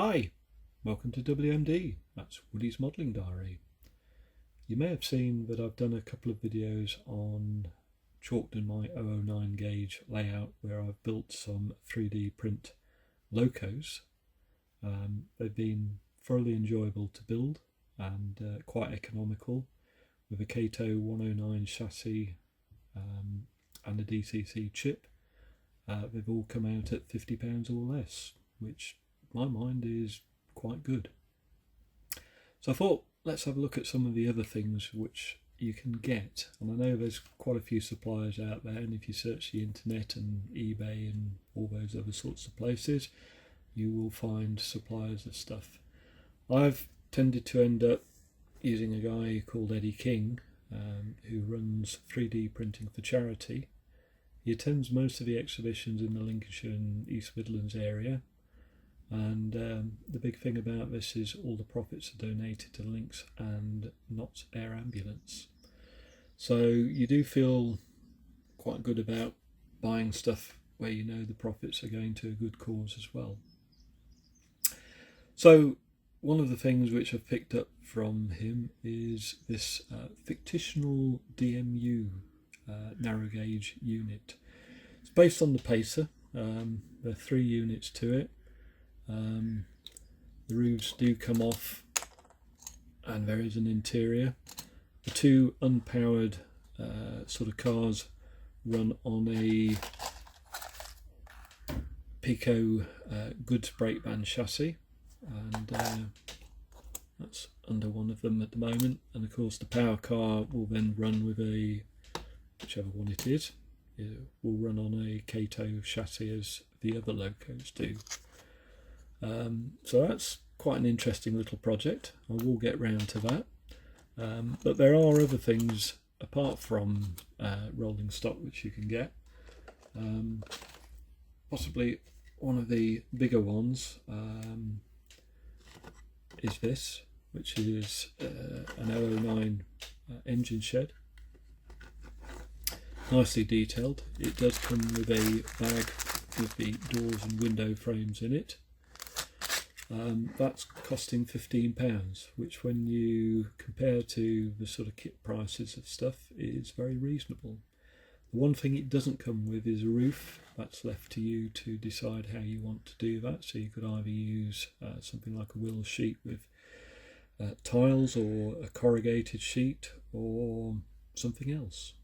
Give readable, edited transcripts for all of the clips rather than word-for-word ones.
Hi, welcome to WMD, that's Woody's Modelling Diary. You may have seen that I've done a couple of videos on Chalked my 009 gauge layout where I've built some 3D print locos. They've been thoroughly enjoyable to build and quite economical with a Kato 109 chassis and a DCC chip. They've all come out at £50 or less, which my mind is quite good. So I thought let's have a look at some of the other things which you can get, and I know there's quite a few suppliers out there, and if you search the internet and eBay and all those other sorts of places you will find suppliers of stuff. I've tended to end up using a guy called Eddie King who runs 3D printing for charity. He attends most of the exhibitions in the Lincolnshire and East Midlands area. And the big thing about this is all the profits are donated to Lynx and Notts Air Ambulance. So you do feel quite good about buying stuff where you know the profits are going to a good cause as well. So one of the things which I've picked up from him is this fictional DMU narrow gauge unit. It's based on the Pacer. There are 3 units to it. The roofs do come off and there is an interior. The 2 unpowered sort of cars run on a Pico goods brake band chassis, and that's under one of them at the moment. And of course the power car will then run with a, whichever one it is, it will run on a Kato chassis as the other locos do. So that's quite an interesting little project. I will get round to that. But there are other things apart from rolling stock which you can get. Possibly one of the bigger ones is this, which is an 009 engine shed. Nicely detailed. It does come with a bag with the doors and window frames in it. That's costing £15, which when you compare to the sort of kit prices of stuff is very reasonable. The one thing it doesn't come with is a roof. That's left to you to decide how you want to do that. So you could either use something like a Wills sheet with tiles, or a corrugated sheet, or something else.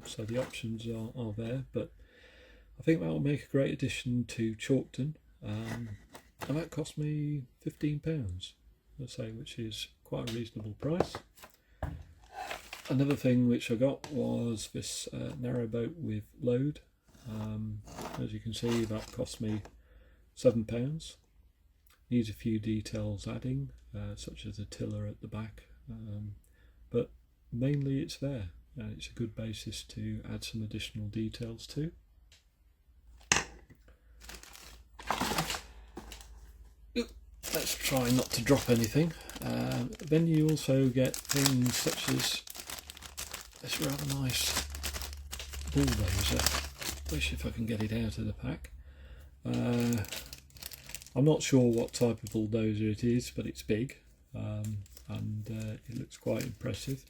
So the options are there, but I think that will make a great addition to Chalked. And that cost me £15, let's say, which is quite a reasonable price. Another thing which I got was this narrowboat with load. As you can see, that cost me £7. Needs a few details adding, such as a tiller at the back, but mainly it's there, and it's a good basis to add some additional details to. Let's try not to drop anything. Then you also get things such as this rather nice bulldozer. Wish if I can get it out of the pack. I'm not sure what type of bulldozer it is, but it's big, and it looks quite impressive.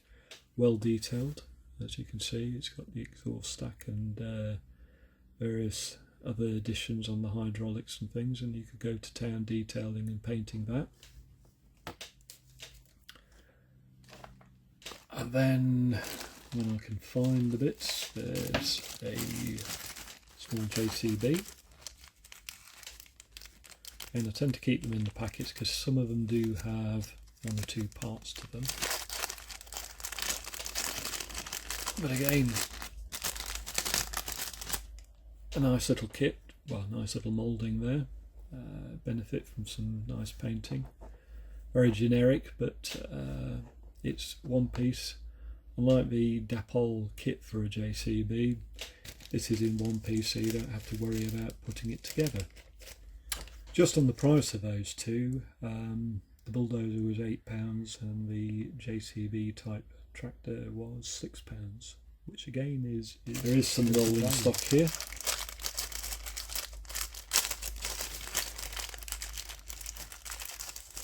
Well detailed, as you can see. It's got the exhaust stack and various other additions on the hydraulics and things, and you could go to town detailing and painting that. And then when I can find the bits, there's a small JCB, and I tend to keep them in the packets because some of them do have 1 or 2 parts to them. But again, a nice little kit, well, nice little moulding there. Benefit from some nice painting. Very generic, but it's one piece. Unlike the Dapol kit for a JCB, this is in one piece, so you don't have to worry about putting it together. Just on the price of those two, the bulldozer was £8 and the JCB type tractor was £6, which again is there is some rolling stock here.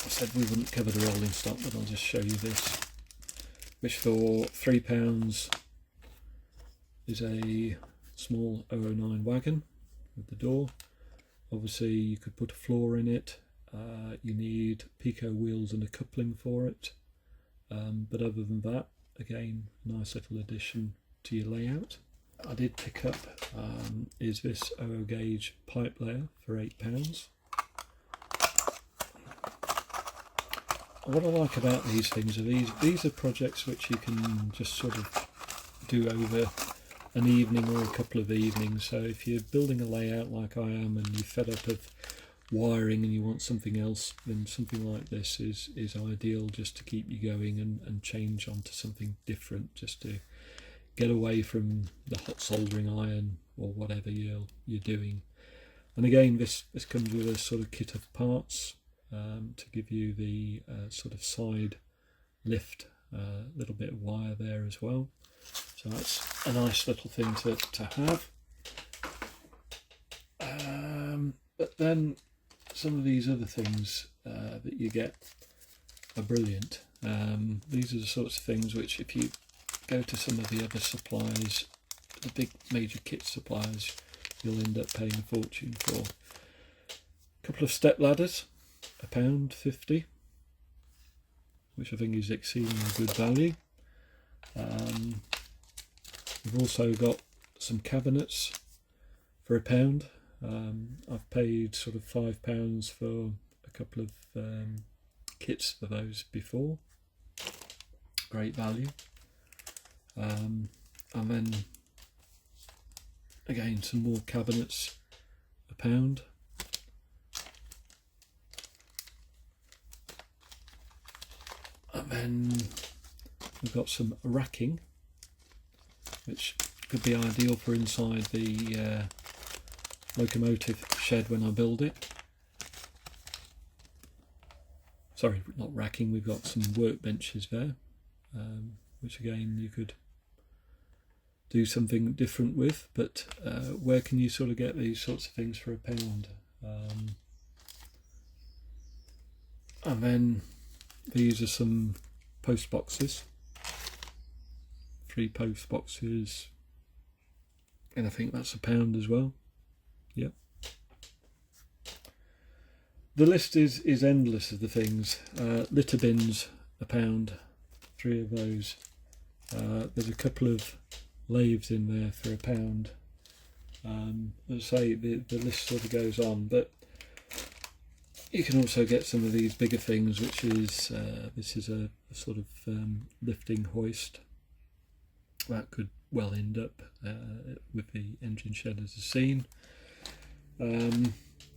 I said we wouldn't cover the rolling stock, but I'll just show you this, which for £3 is a small 009 wagon with the door. Obviously you could put a floor in it, you need Pico wheels and a coupling for it, but other than that, again, nice little addition to your layout. I did pick up is this 00 gauge pipe layer for £8. What I like about these things are these are projects which you can just sort of do over an evening or a couple of evenings. So if you're building a layout like I am and you're fed up of wiring and you want something else, then something like this is ideal just to keep you going and change onto something different, just to get away from the hot soldering iron or whatever you're doing. And again, this comes with a sort of kit of parts to give you the sort of side lift, little bit of wire there as well. So that's a nice little thing to have. But then some of these other things that you get are brilliant. These are the sorts of things which, if you go to some of the other suppliers, the big major kit suppliers, you'll end up paying a fortune for. A couple of step ladders, £1.50, which I think is exceedingly good value. We've also got some cabinets for £1. I've paid sort of £5 for a couple of kits for those before. Great value. And then again, some more cabinets, £1. And then we've got some racking, which could be ideal for inside the locomotive shed when I build it. Sorry, not racking, we've got some workbenches there, which again you could do something different with, but where can you sort of get these sorts of things for £1? And then these are some post boxes, 3 post boxes, and I think that's £1 as well. Yep. The list is endless of the things. Litter bins, £1, 3 of those. There's a couple of lathes in there for £1. As I say, the list sort of goes on, but you can also get some of these bigger things, which is this is a sort of lifting hoist that could well end up with the engine shed as a scene. And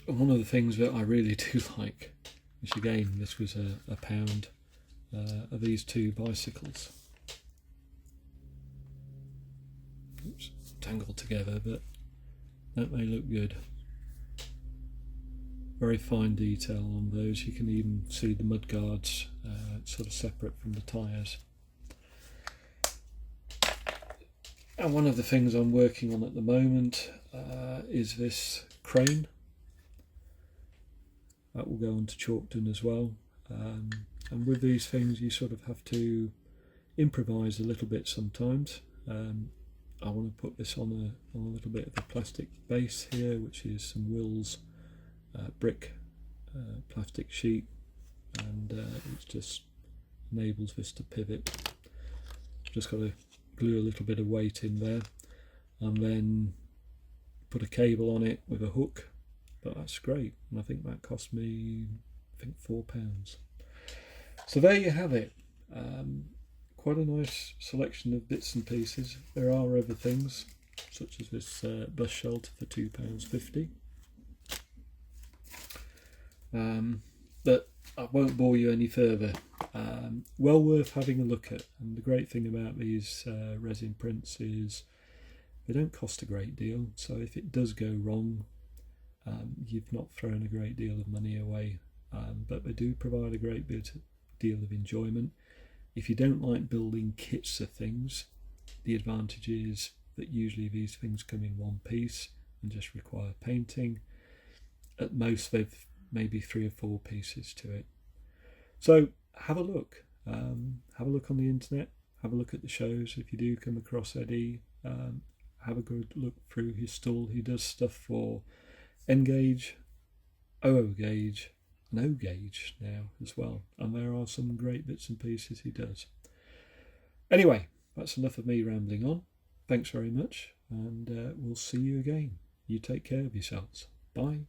one of the things that I really do like, which again this was £1, are these 2 bicycles. Oops, tangled together, but that may look good. Very fine detail on those. You can even see the mud guards sort of separate from the tyres. And one of the things I'm working on at the moment is this crane. That will go onto Chalkdon as well. And with these things you sort of have to improvise a little bit sometimes. I want to put this on a little bit of a plastic base here, which is some Wills brick plastic sheet, and it just enables this to pivot. Just got to glue a little bit of weight in there and then put a cable on it with a hook, but that's great, and I think that cost me £4. So there you have it. Quite a nice selection of bits and pieces. There are other things, such as this bus shelter for £2.50. But I won't bore you any further. Well worth having a look at, and the great thing about these resin prints is they don't cost a great deal, so if it does go wrong, you've not thrown a great deal of money away, but they do provide a great deal of enjoyment. If you don't like building kits of things, the advantage is that usually these things come in one piece and just require painting. At most they've maybe 3 or 4 pieces to it. So have a look. Have a look on the internet. Have a look at the shows if you do come across Eddie. Have a good look through his stall. He does stuff for N-Gage, OO gauge, and O gauge now as well. And there are some great bits and pieces he does. Anyway, that's enough of me rambling on. Thanks very much, and we'll see you again. You take care of yourselves. Bye.